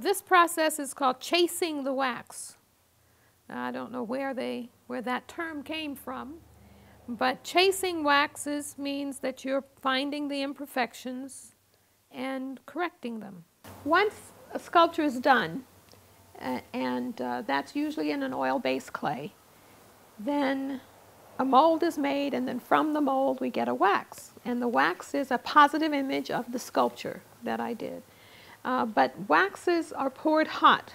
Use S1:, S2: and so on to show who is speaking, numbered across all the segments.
S1: This process is called chasing the wax. I don't know where that term came from, but chasing waxes means that you're finding the imperfections and correcting them. Once a sculpture is done, and that's usually in an oil-based clay, then a mold is made, and then from the mold we get a wax. And the wax is a positive image of the sculpture that I did. But waxes are poured hot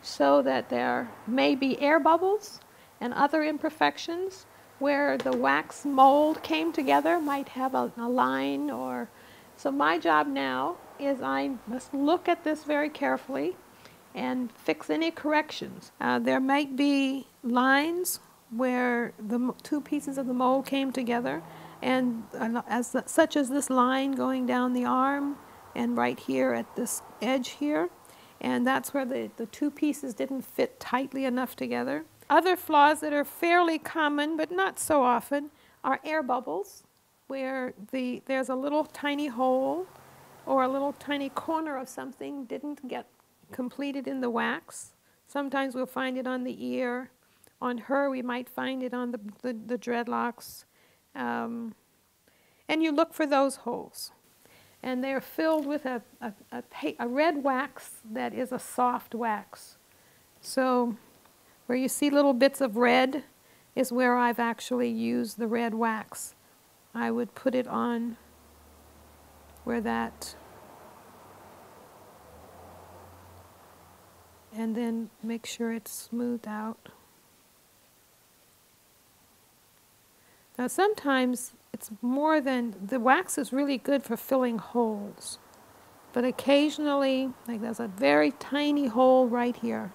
S1: so that there may be air bubbles and other imperfections where the wax mold came together, might have a line or... So my job now is I must look at this very carefully and fix any corrections. There might be lines where the two pieces of the mold came together, and such as this line going down the arm and right here at this edge here, and that's where the two pieces didn't fit tightly enough together. Other flaws that are fairly common but not so often are air bubbles, where there's a little tiny hole or a little tiny corner of something didn't get completed in the wax. Sometimes we'll find it on the ear. On her, we might find it on the dreadlocks. And you look for those holes. And they're filled with a red wax that is a soft wax. So where you see little bits of red is where I've actually used the red wax. I would put it on where that, and then make sure it's smoothed out. Now sometimes it's more than, the wax is really good for filling holes, but occasionally, like there's a very tiny hole right here,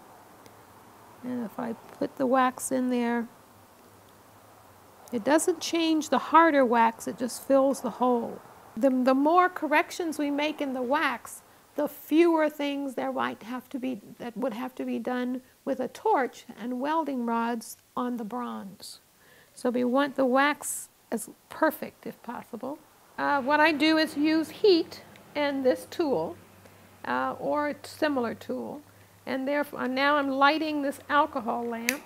S1: and if I put the wax in there, it doesn't change the harder wax, it just fills the hole. The more corrections we make in the wax, the fewer things that would have to be done with a torch and welding rods on the bronze. So we want the wax as perfect if possible. What I do is use heat and this tool, or a similar tool, and therefore now I'm lighting this alcohol lamp.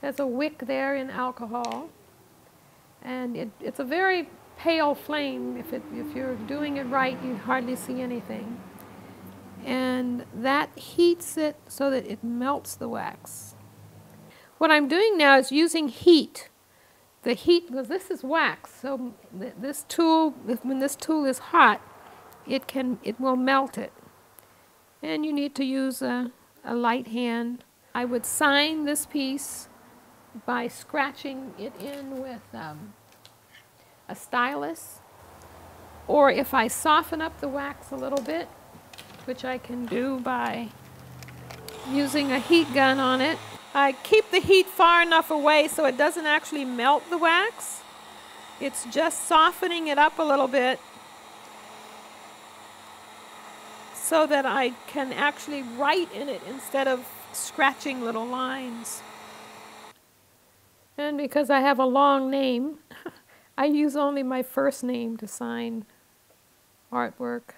S1: There's a wick there in alcohol, and it's a very pale flame. If you're doing it right, you hardly see anything. And that heats it so that it melts the wax. What I'm doing now is using heat. The heat, because this is wax, so this tool, when this tool is hot, it will melt it. And you need to use a light hand. I would sign this piece by scratching it in with a stylus, or if I soften up the wax a little bit, which I can do by using a heat gun on it. I keep the heat far enough away so it doesn't actually melt the wax. It's just softening it up a little bit so that I can actually write in it instead of scratching little lines. And because I have a long name, I use only my first name to sign artwork.